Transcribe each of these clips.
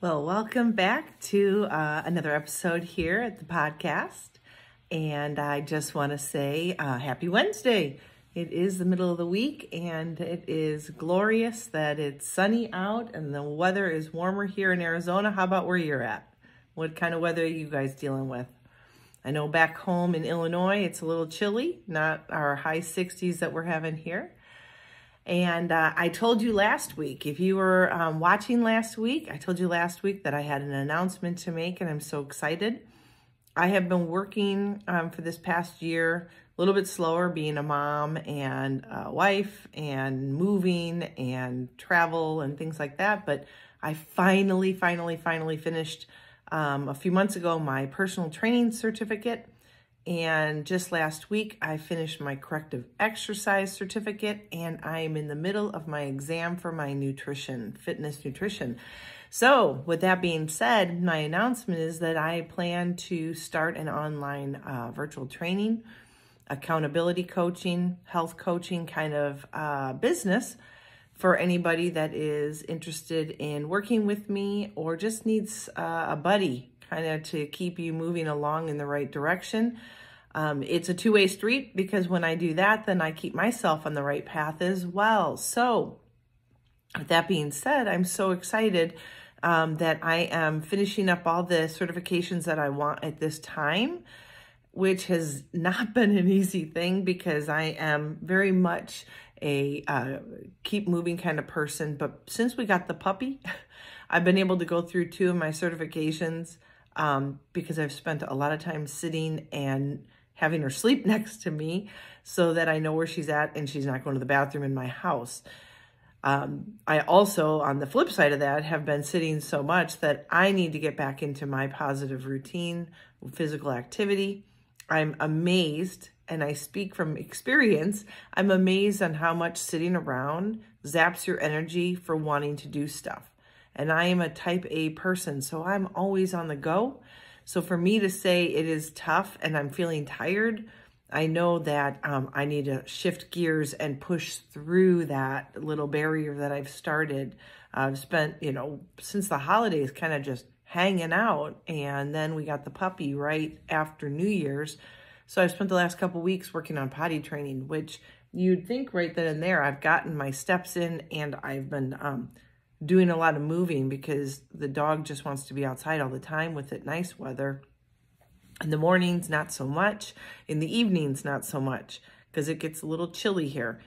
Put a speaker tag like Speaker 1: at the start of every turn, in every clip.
Speaker 1: Well, welcome back to another episode here at the podcast. And I just want to say happy Wednesday. It is the middle of the week and it is glorious that it's sunny out and the weather is warmer here in Arizona. How about where you're at? What kind of weather are you guys dealing with? I know back home in Illinois, it's a little chilly, not our high 60s that we're having here. And I told you last week, if you were watching last week, I told you last week that I had an announcement to make and I'm so excited. I have been working for this past year a little bit slower, being a mom and a wife and moving and travel and things like that. But I finally finished a few months ago my personal training certificate. And just last week, I finished my Corrective Exercise Certificate, and I am in the middle of my exam for my fitness nutrition. So with that being said, my announcement is that I plan to start an online virtual training, accountability coaching, health coaching kind of business for anybody that is interested in working with me or just needs a buddy kind of to keep you moving along in the right direction. It's a two-way street because when I do that, then I keep myself on the right path as well. So with that being said, I'm so excited that I am finishing up all the certifications that I want at this time, which has not been an easy thing because I am very much a keep moving kind of person. But since we got the puppy, I've been able to go through two of my certifications because I've spent a lot of time sitting and having her sleep next to me so that I know where she's at and she's not going to the bathroom in my house. I also, on the flip side of that, have been sitting so much that I need to get back into my positive routine, physical activity. I'm amazed, and I speak from experience, I'm amazed on how much sitting around zaps your energy for wanting to do stuff. And I am a type A person, so I'm always on the go. So for me to say it is tough and I'm feeling tired, I know that I need to shift gears and push through that little barrier that I've started. I've spent, since the holidays kind of just hanging out, and then we got the puppy right after New Year's. So I've spent the last couple weeks working on potty training, which you'd think right then and there I've gotten my steps in, and I've been doing a lot of moving because the dog just wants to be outside all the time with it nice weather. In the mornings, not so much. In the evenings, not so much because it gets a little chilly here.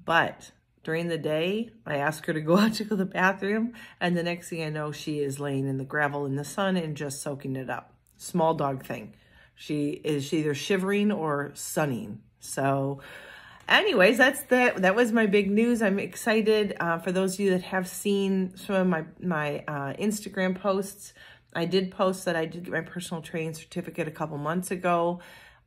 Speaker 1: But during the day, I ask her to go out to go to the bathroom, and the next thing I know, she is laying in the gravel in the sun and just soaking it up. Small dog thing. She is either shivering or sunning. So anyways, that was my big news. I'm excited. For those of you that have seen some of my Instagram posts, I did post that I did get my personal training certificate a couple months ago.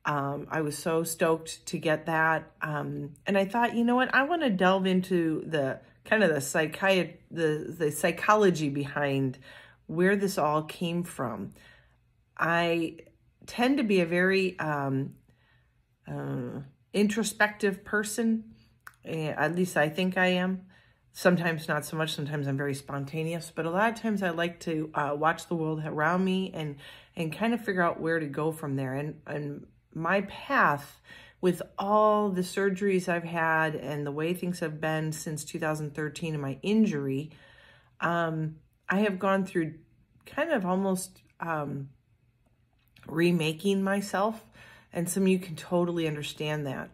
Speaker 1: I was so stoked to get that. And I thought, you know what? I want to delve into the kind of the psychology behind where this all came from. I tend to be a very introspective person, at least I think I am. Sometimes not so much. Sometimes I'm very spontaneous, but a lot of times I like to watch the world around me and kind of figure out where to go from there. And my path with all the surgeries I've had and the way things have been since 2013 and my injury, I have gone through kind of almost remaking myself. And some of you can totally understand that.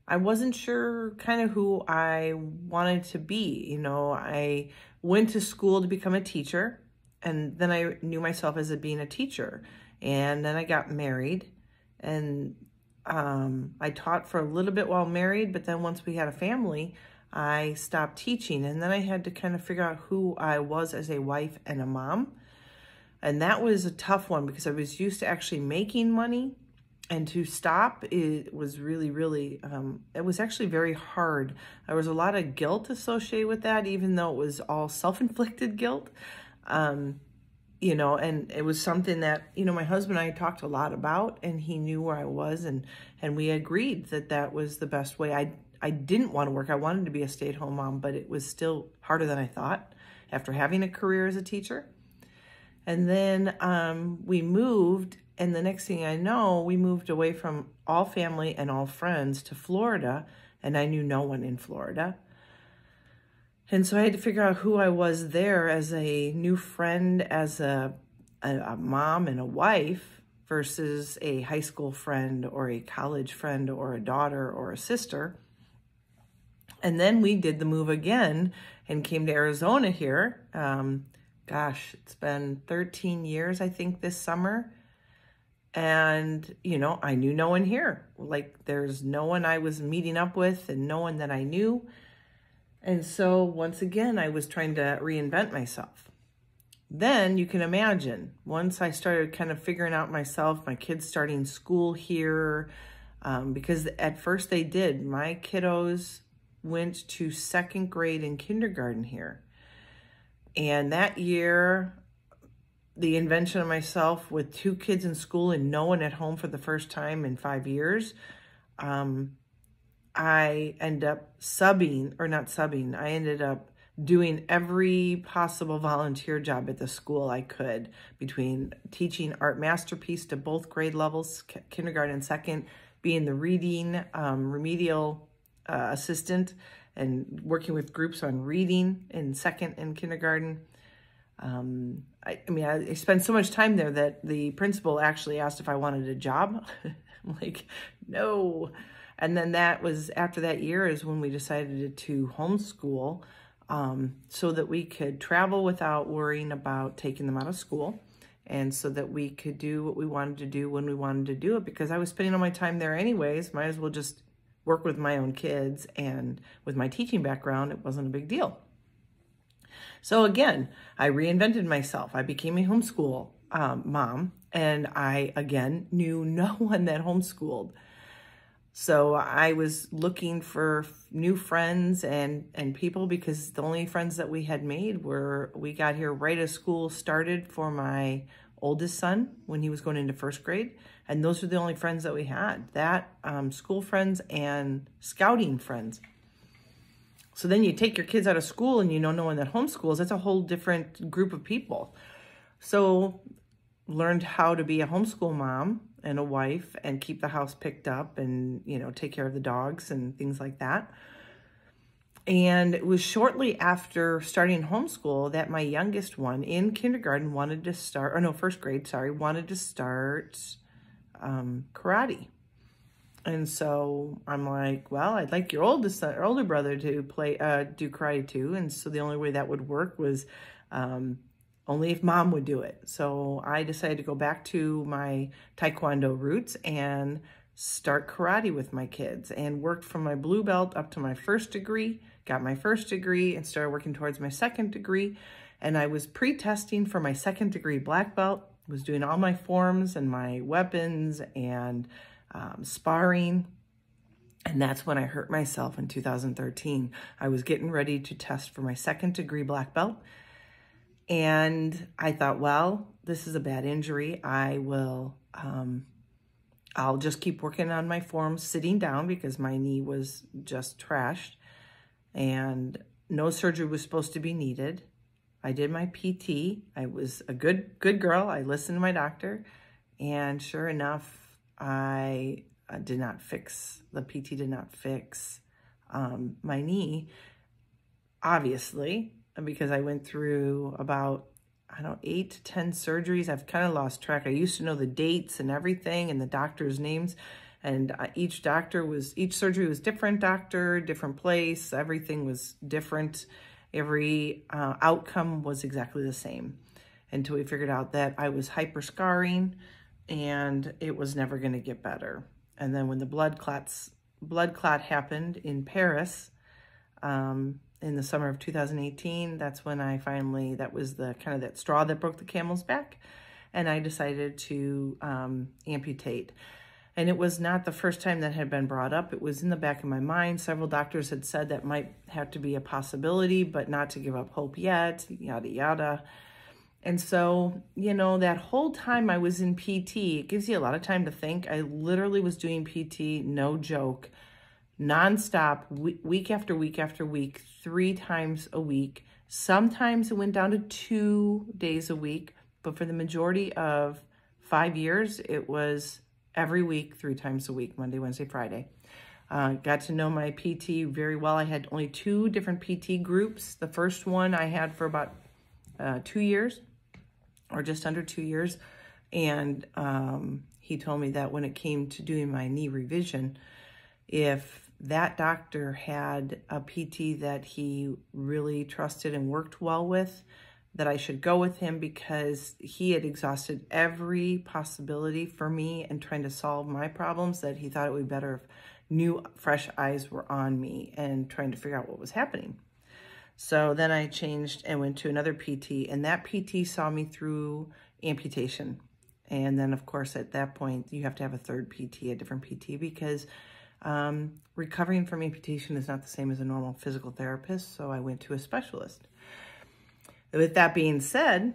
Speaker 1: I wasn't sure kind of who I wanted to be. I went to school to become a teacher, and then I knew myself as being a teacher. And then I got married, and I taught for a little bit while married, but then once we had a family, I stopped teaching. And then I had to kind of figure out who I was as a wife and a mom. And that was a tough one because I was used to actually making money, and to stop, it was really, it was actually very hard. There was a lot of guilt associated with that, even though it was all self-inflicted guilt. And it was something that, my husband and I talked a lot about, and he knew where I was, and we agreed that that was the best way. I didn't want to work. I wanted to be a stay-at-home mom, but it was still harder than I thought after having a career as a teacher. And then we moved, and the next thing I know, we moved away from all family and all friends to Florida, and I knew no one in Florida. And so I had to figure out who I was there as a new friend, as a mom and a wife, versus a high school friend or a college friend or a daughter or a sister. And then we did the move again and came to Arizona here. Gosh, it's been 13 years, I think, this summer. And, you know, I knew no one here. Like, there's no one I was meeting up with and no one that I knew. And so once again, I was trying to reinvent myself. Then you can imagine, once I started kind of figuring out myself, my kids starting school here, because at first they did. My kiddos went to second grade and kindergarten here. And that year, the invention of myself with 2 kids in school and no one at home for the first time in 5 years, I ended up I ended up doing every possible volunteer job at the school I could, between teaching art masterpiece to both grade levels, kindergarten and second, being the reading remedial assistant and working with groups on reading in second and kindergarten. I spent so much time there that the principal actually asked if I wanted a job. I'm like, no. And then after that year is when we decided to homeschool, so that we could travel without worrying about taking them out of school, and so that we could do what we wanted to do when we wanted to do it, because I was spending all my time there anyways. Might as well just work with my own kids, and with my teaching background, it wasn't a big deal. So again, I reinvented myself. I became a homeschool mom, and I, again, knew no one that homeschooled. So I was looking for new friends and people, because the only friends that we had made we got here right as school started for my oldest son when he was going into first grade. And those were the only friends that we had, school friends and scouting friends. So then you take your kids out of school and you know no one that homeschools. That's a whole different group of people. So learned how to be a homeschool mom and a wife and keep the house picked up and, you know, take care of the dogs and things like that. And it was shortly after starting homeschool that my youngest one in kindergarten first grade, wanted to start karate. And so I'm like, well, I'd like your older brother to do karate too. And so the only way that would work was only if mom would do it. So I decided to go back to my Taekwondo roots and start karate with my kids, and worked from my blue belt up to my first degree, got my first degree, and started working towards my second degree. And I was pre-testing for my second degree black belt, was doing all my forms and my weapons and sparring. And that's when I hurt myself in 2013. I was getting ready to test for my second degree black belt. And I thought, well, this is a bad injury. I'll just keep working on my forms sitting down, because my knee was just trashed and no surgery was supposed to be needed. I did my PT. I was a good girl. I listened to my doctor, and sure enough, the PT did not fix my knee, obviously, because I went through about, 8 to 10 surgeries. I've kind of lost track. I used to know the dates and everything and the doctor's names, and each surgery was different doctor, different place. Everything was different. Every outcome was exactly the same, until we figured out that I was hyperscarring and it was never going to get better. And then when the blood clot happened in Paris, in the summer of 2018, that's when that was the kind of that straw that broke the camel's back. And I decided to amputate. And it was not the first time that had been brought up. It was in the back of my mind. Several doctors had said that might have to be a possibility, but not to give up hope yet, yada, yada. And so, that whole time I was in PT, it gives you a lot of time to think. I literally was doing PT, no joke, nonstop, week after week after week, 3 times a week. Sometimes it went down to 2 days a week, but for the majority of 5 years, it was every week, 3 times a week, Monday, Wednesday, Friday. Got to know my PT very well. I had only 2 different PT groups. The first one I had for about 2 years, or just under 2 years. And he told me that when it came to doing my knee revision, if that doctor had a PT that he really trusted and worked well with, that I should go with him, because he had exhausted every possibility for me and trying to solve my problems, that he thought it would be better if new, fresh eyes were on me and trying to figure out what was happening. So then I changed and went to another PT, and that PT saw me through amputation. And then, of course, at that point, you have to have a third PT, a different PT, because recovering from amputation is not the same as a normal physical therapist. So I went to a specialist. With that being said,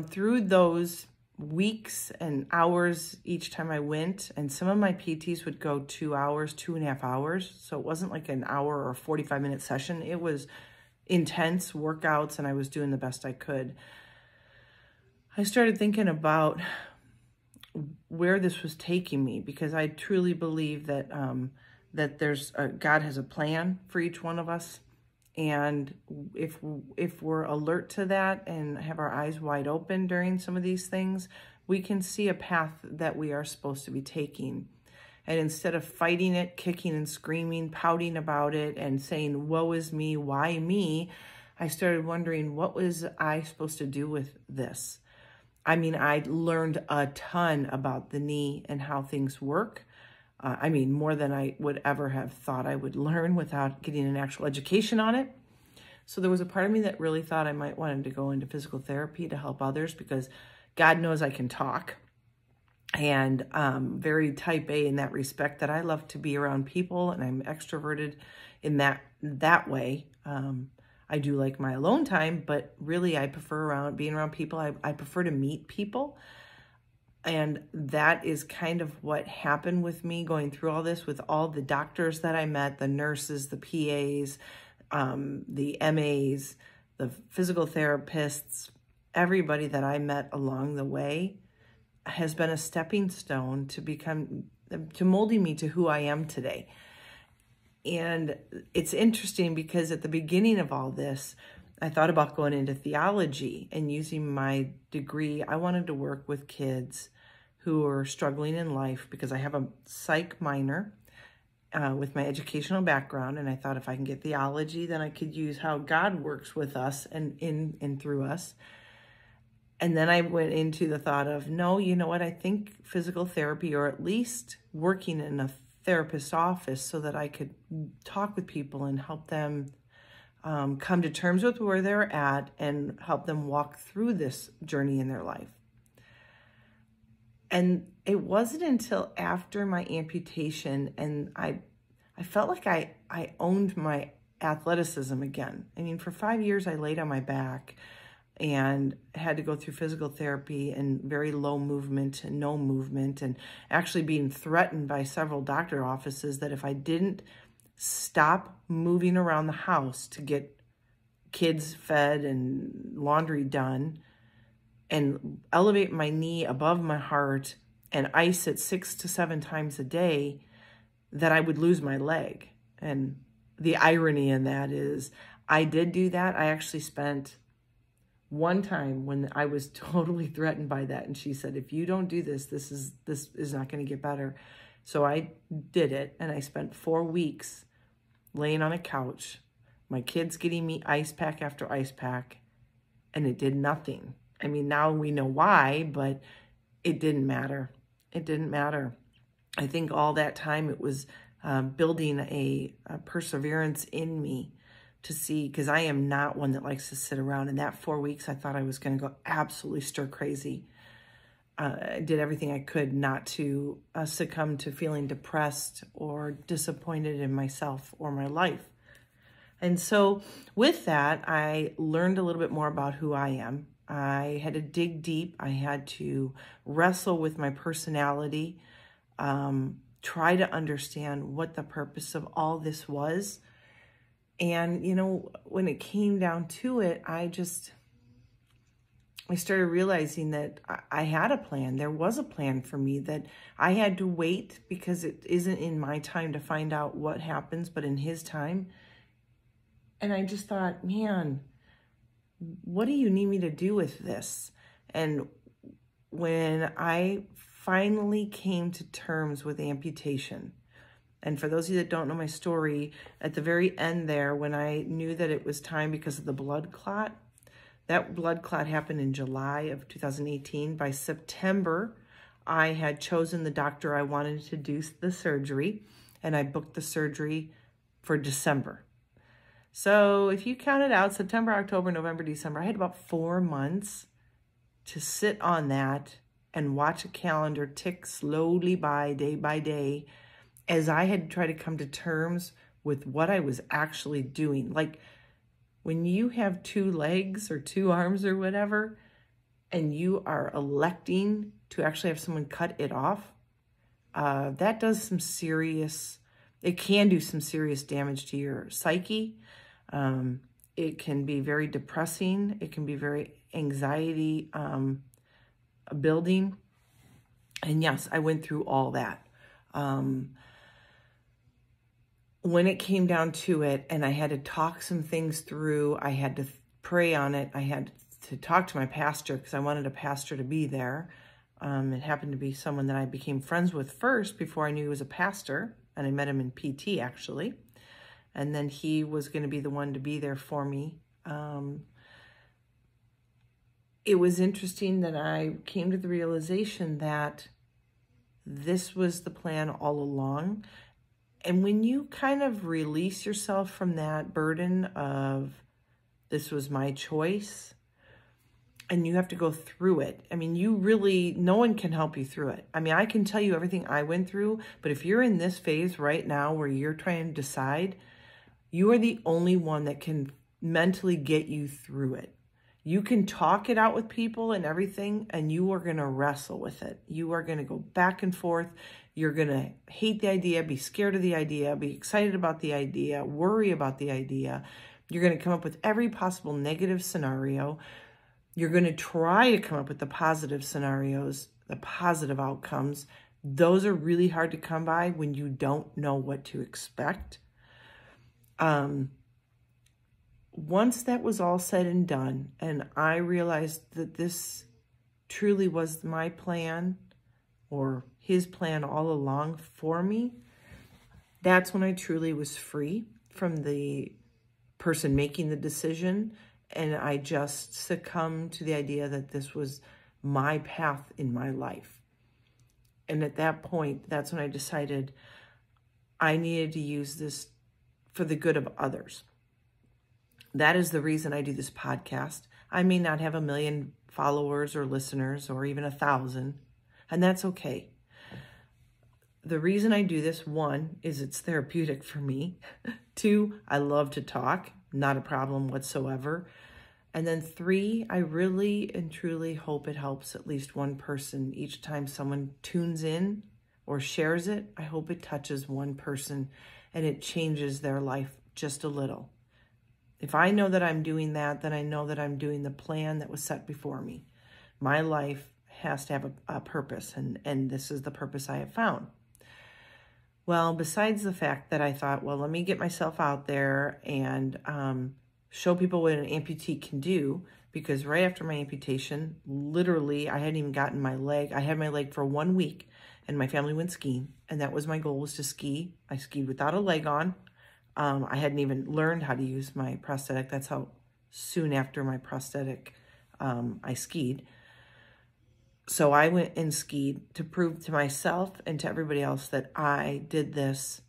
Speaker 1: through those weeks and hours each time I went, and some of my PTs would go 2 hours, 2.5 hours. So it wasn't like an hour or 45-minute session. It was intense workouts, and I was doing the best I could. I started thinking about where this was taking me, because I truly believe that that God has a plan for each one of us. And if we're alert to that and have our eyes wide open during some of these things, we can see a path that we are supposed to be taking. And instead of fighting it, kicking and screaming, pouting about it, and saying, woe is me, why me, I started wondering, what was I supposed to do with this? I mean, I learned a ton about the knee and how things work. I mean, more than I would ever have thought I would learn without getting an actual education on it. So there was a part of me that really thought I might want to go into physical therapy to help others, because God knows I can talk, and very type A in that respect, that I love to be around people, and I'm extroverted in that way. I do like my alone time, but really I prefer being around people. I prefer to meet people. And that is kind of what happened with me going through all this, with all the doctors that I met, the nurses, the PAs, the MAs, the physical therapists, everybody that I met along the way has been a stepping stone to molding me to who I am today. And it's interesting, because at the beginning of all this, I thought about going into theology and using my degree. I wanted to work with kids who are struggling in life, because I have a psych minor with my educational background. And I thought if I can get theology, then I could use how God works with us and in and through us. And then I went into the thought of, no, you know what? I think physical therapy, or at least working in a therapist's office, so that I could talk with people and help them come to terms with where they're at and help them walk through this journey in their life. And it wasn't until after my amputation, and I felt like I owned my athleticism again. I mean, for 5 years, I laid on my back and had to go through physical therapy and very low movement and no movement, and actually being threatened by several doctor offices that if I didn't stop moving around the house to get kids fed and laundry done, and elevate my knee above my heart and ice it 6 to 7 times a day, that I would lose my leg. And the irony in that is I did do that. I actually spent one time when I was totally threatened by that, and she said, if you don't do this, this is not going to get better. So I did it, and I spent 4 weeks laying on a couch, my kids getting me ice pack after ice pack, and it did nothing. I mean, now we know why, but it didn't matter. It didn't matter. I think all that time it was building a perseverance in me to see, because I am not one that likes to sit around. In that 4 weeks, I thought I was going to go absolutely stir crazy. I did everything I could not to succumb to feeling depressed or disappointed in myself or my life. And so with that, I learned a little bit more about who I am. I had to dig deep. I had to wrestle with my personality. try to understand what the purpose of all this was. And, you know, when it came down to it, I started realizing that I had a plan. There was a plan for me, that I had to wait because it isn't in my time to find out what happens, but in his time. And I just thought, man, what do you need me to do with this? And when I finally came to terms with amputation, and for those of you that don't know my story, at the very end there, when I knew that it was time because of the blood clot, that blood clot happened in July of 2018. By September, I had chosen the doctor I wanted to do the surgery, and I booked the surgery for December. So if you count it out, September, October, November, December, I had about 4 months to sit on that and watch a calendar tick slowly by day, as I had tried to come to terms with what I was actually doing. Like, when you have 2 legs or 2 arms or whatever, and you are electing to actually have someone cut it off, that does some serious, it can do some serious damage to your psyche. It can be very depressing. It can be very anxiety building. And yes, I went through all that. When it came down to it, and I had to talk some things through, I had to pray on it. I had to talk to my pastor because I wanted a pastor to be there. It happened to be someone that I became friends with first before I knew he was a pastor, and I met him in PT actually. And then he was going to be the one to be there for me. It was interesting that I came to the realization that this was the plan all along. And when you kind of release yourself from that burden of this was my choice, and you have to go through it. I mean, no one can help you through it. I mean, I can tell you everything I went through, but if you're in this phase right now where you're trying to decide, you are the only one that can mentally get you through it. You can talk it out with people and everything, and you are going to wrestle with it. You are going to go back and forth. You're going to hate the idea, be scared of the idea, be excited about the idea, worry about the idea. You're going to come up with every possible negative scenario. You're going to try to come up with the positive scenarios, the positive outcomes. Those are really hard to come by when you don't know what to expect. Once that was all said and done, and I realized that this truly was my plan, or his plan all along for me, that's when I truly was free from the person making the decision. And I just succumbed to the idea that this was my path in my life. And at that point, that's when I decided I needed to use this for the good of others. That is the reason I do this podcast. I may not have 1 million followers or listeners or even 1,000, and that's okay. The reason I do this, 1, is it's therapeutic for me. 2, I love to talk, not a problem whatsoever. And then 3, I really and truly hope it helps at least one person each time someone tunes in or shares it. I hope it touches one person and it changes their life just a little. If I know that I'm doing that, then I know that I'm doing the plan that was set before me. My life has to have a purpose, and this is the purpose I have found. Well, besides the fact that I thought, well, let me get myself out there and show people what an amputee can do, because right after my amputation, literally, I hadn't even gotten my leg. I had my leg for 1 week, and my family went skiing, and that was my goal, was to ski. I skied without a leg on. I hadn't even learned how to use my prosthetic. That's how soon after my prosthetic I skied. So I went and skied to prove to myself and to everybody else that I did this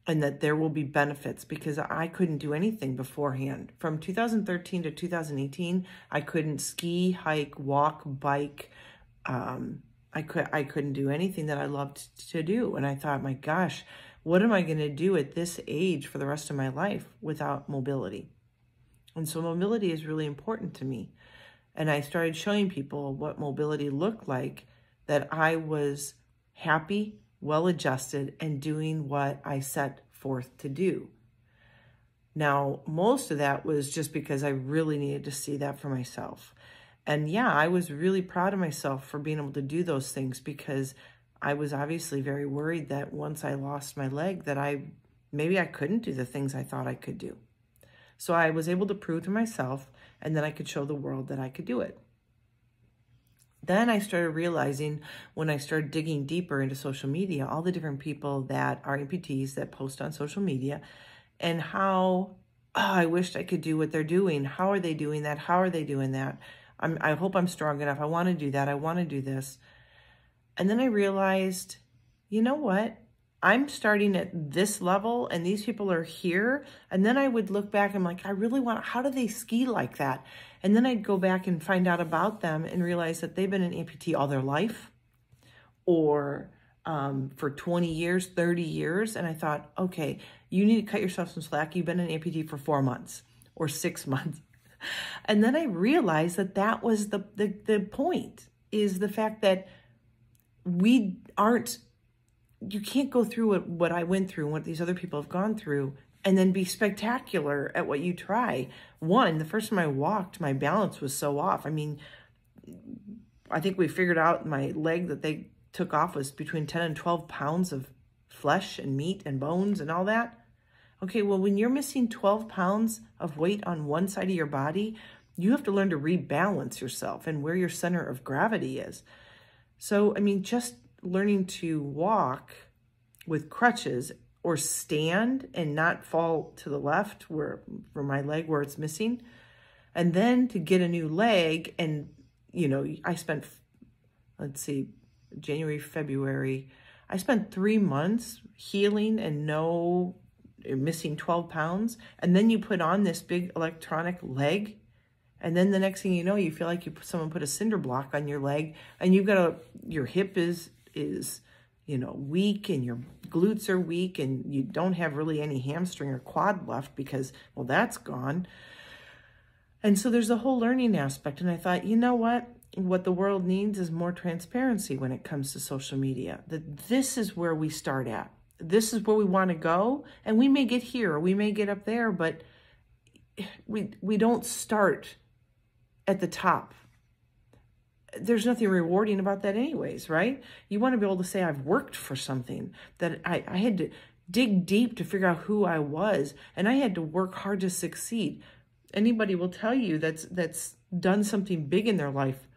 Speaker 1: and that there will be benefits, because I couldn't do anything beforehand. From 2013 to 2018, I couldn't ski, hike, walk, bike. I couldn't do anything that I loved to do. And I thought, my gosh, what am I going to do at this age for the rest of my life without mobility? And so mobility is really important to me. And I started showing people what mobility looked like, that I was happy well-adjusted, and doing what I set forth to do. Now, most of that was just because I really needed to see that for myself. And yeah, I was really proud of myself for being able to do those things, because I was obviously very worried that once I lost my leg that maybe I couldn't do the things I thought I could do. So I was able to prove to myself, and then I could show the world that I could do it. Then I started realizing, when I started digging deeper into social media, all the different people that are amputees that post on social media, and how, I wished I could do what they're doing. How are they doing that? How are they doing that? I hope I'm strong enough. I want to do that. I want to do this. And then I realized, you know what? I'm starting at this level and these people are here. And then I would look back and I'm like, how do they ski like that? And then I'd go back and find out about them and realize that they've been an amputee all their life, or for 20 years, 30 years. And I thought, okay, you need to cut yourself some slack. You've been an amputee for 4 months or 6 months. And then I realized that was the point, is the fact that you can't go through what I went through and what these other people have gone through and then be spectacular at what you try. One, the first time I walked, my balance was so off. I mean, I think we figured out my leg that they took off was between 10 and 12 pounds of flesh and meat and bones and all that. Okay, well, when you're missing 12 pounds of weight on one side of your body, you have to learn to rebalance yourself and where your center of gravity is. So, I mean, just learning to walk with crutches or stand and not fall to the left for my leg where it's missing, and then to get a new leg. And, I spent, January, February, I spent 3 months healing and missing 12 pounds. And then you put on this big electronic leg. And then the next thing you know, you feel like someone put a cinder block on your leg, and your hip is weak, and your glutes are weak, and you don't have really any hamstring or quad left because, well, that's gone. And so there's a whole learning aspect. And I thought, you know what? What the world needs is more transparency when it comes to social media. That this is where we start at. This is where we want to go. And we may get here or we may get up there, but we don't start at the top. There's nothing rewarding about that anyways, right? You want to be able to say, I've worked for something, that I had to dig deep to figure out who I was, and I had to work hard to succeed. Anybody will tell you that's done something big in their life,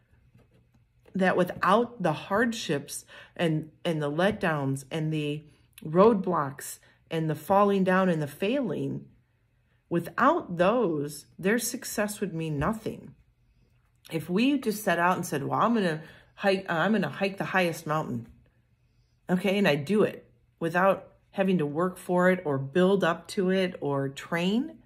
Speaker 1: that without the hardships and the letdowns and the roadblocks and the falling down and the failing, without those, their success would mean nothing. If we just set out and said, well, I'm going to hike the highest mountain, okay, and I do it without having to work for it or build up to it or train,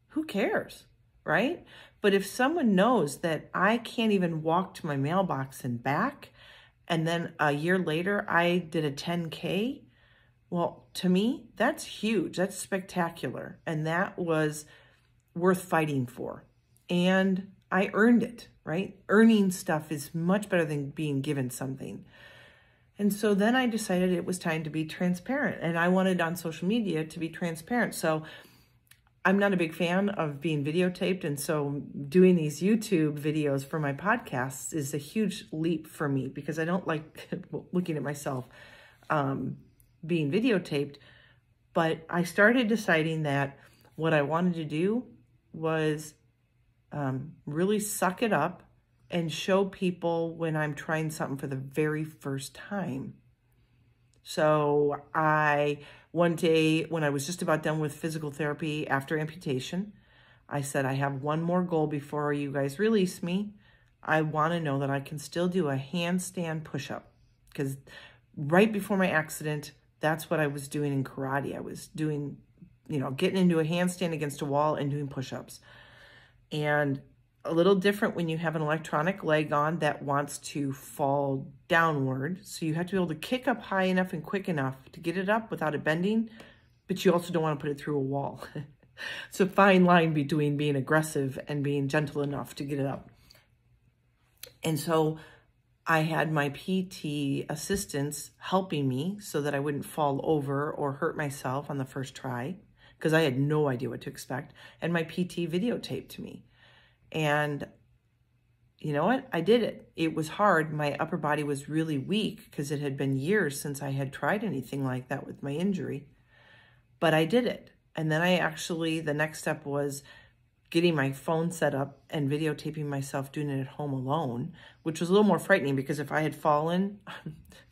Speaker 1: who cares, right? But if someone knows that I can't even walk to my mailbox and back, and then a year later I did a 10K, well, to me, that's huge. That's spectacular. And that was worth fighting for. And I earned it, right? Earning stuff is much better than being given something. And so then I decided it was time to be transparent. And I wanted on social media to be transparent. So I'm not a big fan of being videotaped. And so doing these YouTube videos for my podcasts is a huge leap for me, because I don't like looking at myself being videotaped. But I started deciding that what I wanted to do was really suck it up and show people when I'm trying something for the very first time. So one day when I was just about done with physical therapy after amputation, I said, I have one more goal before you guys release me. I want to know that I can still do a handstand push-up, because right before my accident, that's what I was doing in karate. I was doing, getting into a handstand against a wall and doing push-ups. And a little different when you have an electronic leg on that wants to fall downward. So you have to be able to kick up high enough and quick enough to get it up without it bending, but you also don't want to put it through a wall. It's a fine line between being aggressive and being gentle enough to get it up. And so I had my PT assistants helping me so that I wouldn't fall over or hurt myself on the first try, because I had no idea what to expect. And my PT videotaped me. And you know what? I did it. It was hard. My upper body was really weak because it had been years since I had tried anything like that with my injury. But I did it. And then the next step was getting my phone set up and videotaping myself doing it at home alone, which was a little more frightening because if I had fallen,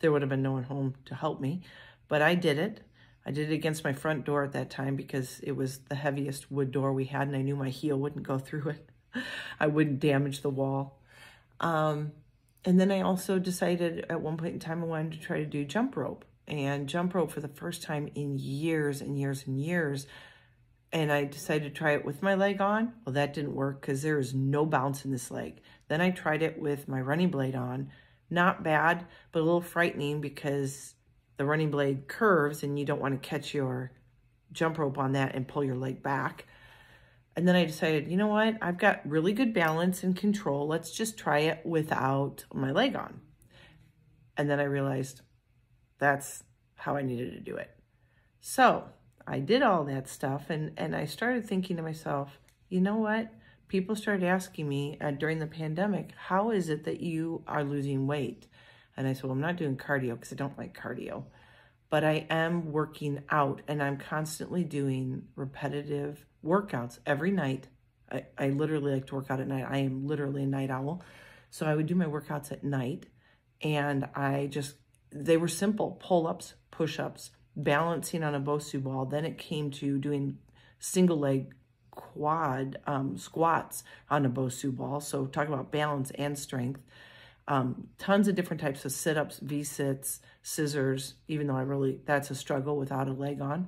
Speaker 1: there would have been no one home to help me. But I did it. I did it against my front door at that time because it was the heaviest wood door we had and I knew my heel wouldn't go through it. I wouldn't damage the wall. And then I also decided at one point in time I wanted to try to do jump rope. And jump rope for the first time in years and years and years. And I decided to try it with my leg on. Well, that didn't work because there is no bounce in this leg. Then I tried it with my running blade on. Not bad, but a little frightening because the running blade curves and you don't want to catch your jump rope on that and pull your leg back. And then I decided, you know what? I've got really good balance and control. Let's just try it without my leg on. And then I realized that's how I needed to do it. So I did all that stuff and I started thinking to myself, you know what? People started asking me during the pandemic, how is it that you are losing weight? And I said, well, I'm not doing cardio because I don't like cardio, but I am working out and I'm constantly doing repetitive workouts every night. I literally like to work out at night. I am literally a night owl. So I would do my workouts at night and they were simple, pull-ups, push-ups, balancing on a Bosu ball. Then it came to doing single leg quad squats on a Bosu ball. So talk about balance and strength. Tons of different types of sit-ups, V-sits, scissors, even though that's a struggle without a leg on.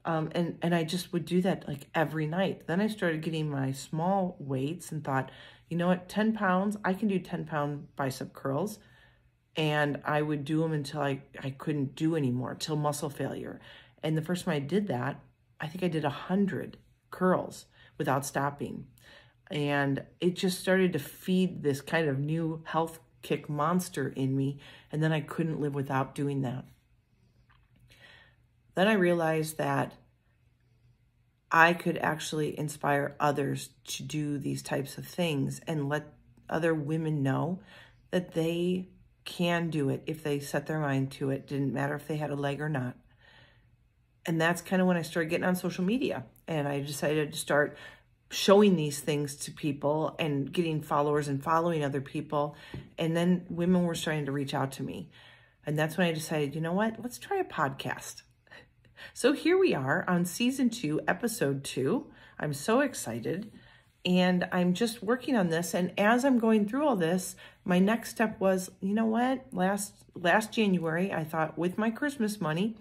Speaker 1: And I just would do that like every night. Then I started getting my small weights and thought, you know what, 10 pounds, I can do 10-pound bicep curls. And I would do them until I couldn't do anymore, till muscle failure. And the first time I did that, I think I did 100 curls without stopping. And it just started to feed this kind of new health kick monster in me. And then I couldn't live without doing that. Then I realized that I could actually inspire others to do these types of things and let other women know that they can do it if they set their mind to it. Didn't matter if they had a leg or not. And that's kind of when I started getting on social media and I decided to start showing these things to people and getting followers and following other people. And then women were starting to reach out to me. And that's when I decided, you know what, let's try a podcast. So here we are on season 2, episode 2. I'm so excited. And I'm just working on this. And as I'm going through all this, my next step was, you know what? Last January, I thought with my Christmas money,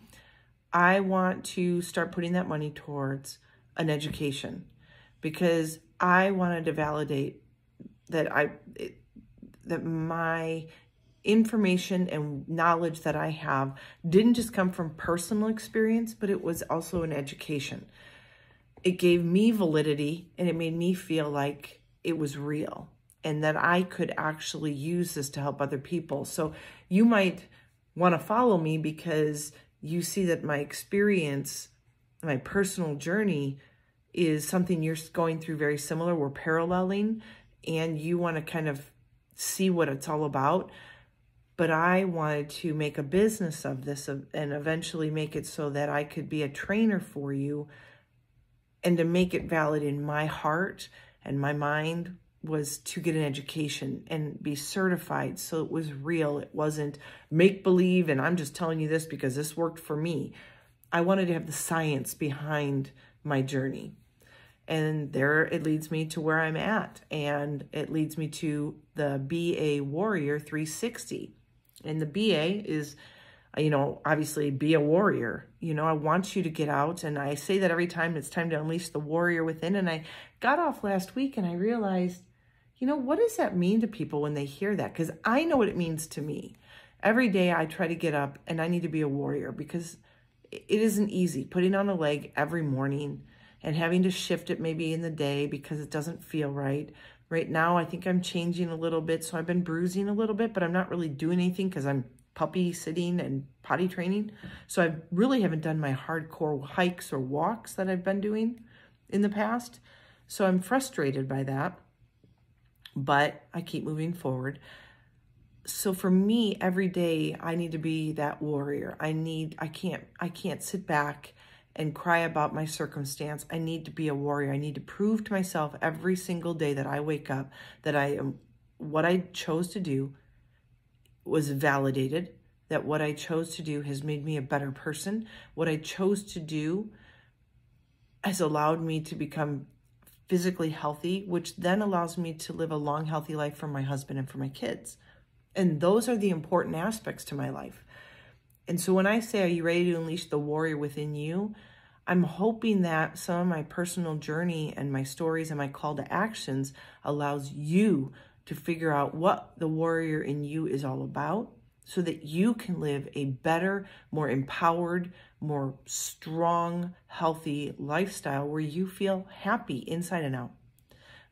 Speaker 1: I want to start putting that money towards an education because I wanted to validate that that my information and knowledge that I have didn't just come from personal experience, but it was also an education. It gave me validity and it made me feel like it was real and that I could actually use this to help other people. So you might want to follow me because you see that my experience, my personal journey is something you're going through very similar. We're paralleling and you want to kind of see what it's all about. But I wanted to make a business of this and eventually make it so that I could be a trainer for you. And to make it valid in my heart and my mind was to get an education and be certified so it was real. It wasn't make-believe and I'm just telling you this because this worked for me. I wanted to have the science behind my journey. And there it leads me to where I'm at. And it leads me to the Be a Warrior 360. And the BA is, obviously be a warrior. I want you to get out. And I say that every time it's time to unleash the warrior within. And I got off last week and I realized, what does that mean to people when they hear that? Because I know what it means to me. Every day I try to get up and I need to be a warrior because it isn't easy putting on a leg every morning and having to shift it maybe in the day because it doesn't feel right. Right now, I think I'm changing a little bit. So I've been bruising a little bit, but I'm not really doing anything because I'm puppy sitting and potty training. So I really haven't done my hardcore hikes or walks that I've been doing in the past. So I'm frustrated by that, but I keep moving forward. So for me, every day I need to be that warrior. I can't sit back and cry about my circumstance. I need to be a warrior. I need to prove to myself every single day that I wake up that what I chose to do was validated, that what I chose to do has made me a better person. What I chose to do has allowed me to become physically healthy, which then allows me to live a long, healthy life for my husband and for my kids. And those are the important aspects to my life. And so when I say, are you ready to unleash the warrior within you? I'm hoping that some of my personal journey and my stories and my call to actions allows you to figure out what the warrior in you is all about so that you can live a better, more empowered, more strong, healthy lifestyle where you feel happy inside and out,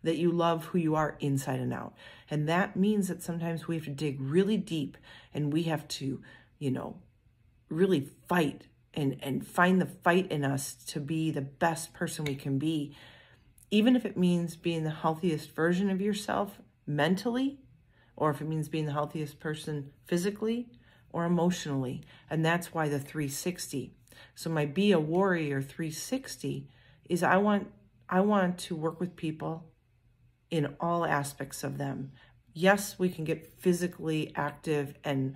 Speaker 1: that you love who you are inside and out. And that means that sometimes we have to dig really deep and we have to, really fight and find the fight in us to be the best person we can be, even if it means being the healthiest version of yourself mentally, or if it means being the healthiest person physically or emotionally. And that's why the 360. So my Be a Warrior 360 is I want to work with people in all aspects of them. Yes, we can get physically active and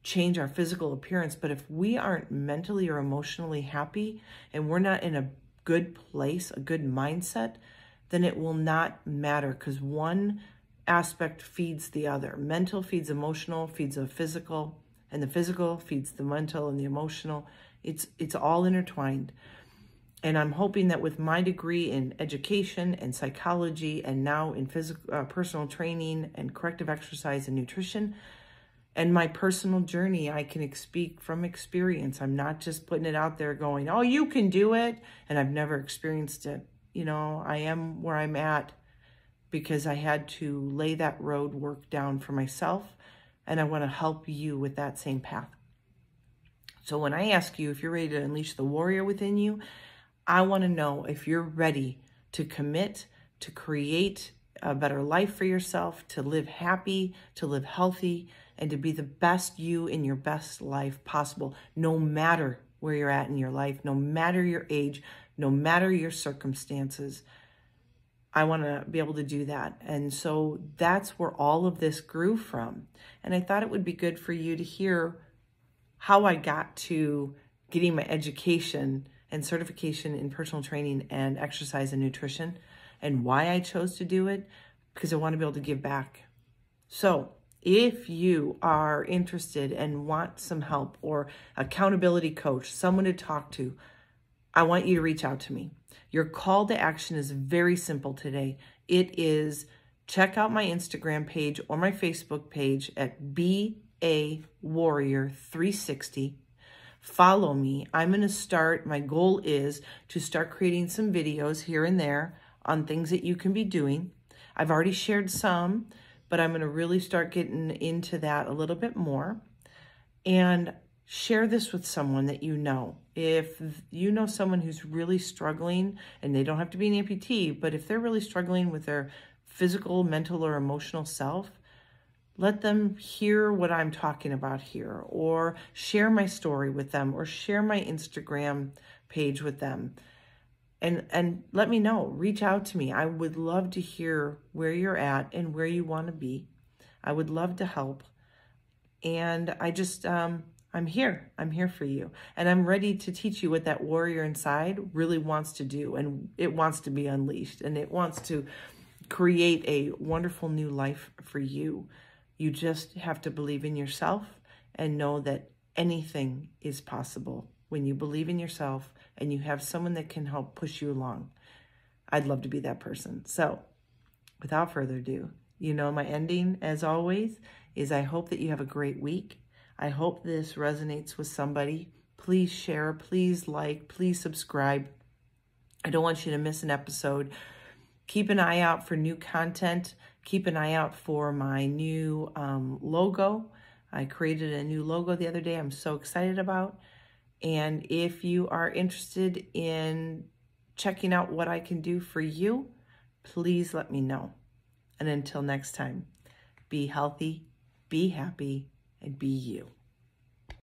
Speaker 1: change our physical appearance, but if we aren't mentally or emotionally happy and we're not in a good place, a good mindset, then it will not matter because one aspect feeds the other. Mental feeds emotional, feeds the physical, and the physical feeds the mental and the emotional. It's all intertwined. And I'm hoping that with my degree in education and psychology and now in personal training and corrective exercise and nutrition and my personal journey, I can speak from experience. I'm not just putting it out there going, oh, you can do it. And I've never experienced it. I am where I'm at because I had to lay that road work down for myself. And I want to help you with that same path. So when I ask you if you're ready to unleash the warrior within you, I want to know if you're ready to commit to create a better life for yourself, to live happy, to live healthy, and to be the best you in your best life possible, no matter where you're at in your life, no matter your age, no matter your circumstances. I want to be able to do that. And so that's where all of this grew from. And I thought it would be good for you to hear how I got to getting my education and certification in personal training and exercise and nutrition, and why I chose to do it, because I want to be able to give back. So if you are interested and want some help or accountability coach, someone to talk to, I want you to reach out to me. Your call to action is very simple today. It is check out my Instagram page or my Facebook page at Be a Warrior 360. Follow me. I'm going to start, my goal is to start creating some videos here and there on things that you can be doing. I've already shared some, but I'm going to really start getting into that a little bit more. And share this with someone that you know. If you know someone who's really struggling, and they don't have to be an amputee, but if they're really struggling with their physical, mental, or emotional self, let them hear what I'm talking about here, or share my story with them, or share my Instagram page with them. And let me know, reach out to me. I would love to hear where you're at and where you want to be. I would love to help. And I just, I'm here for you. And I'm ready to teach you what that warrior inside really wants to do. And it wants to be unleashed, and it wants to create a wonderful new life for you. You just have to believe in yourself and know that anything is possible when you believe in yourself and you have someone that can help push you along. I'd love to be that person. So without further ado, my ending, as always, is I hope that you have a great week. I hope this resonates with somebody. Please share, please like, please subscribe. I don't want you to miss an episode. keep an eye out for new content. Keep an eye out for my new logo. I created a new logo the other day I'm so excited about. And if you are interested in checking out what I can do for you, please let me know. And until next time, be healthy, be happy, and be you.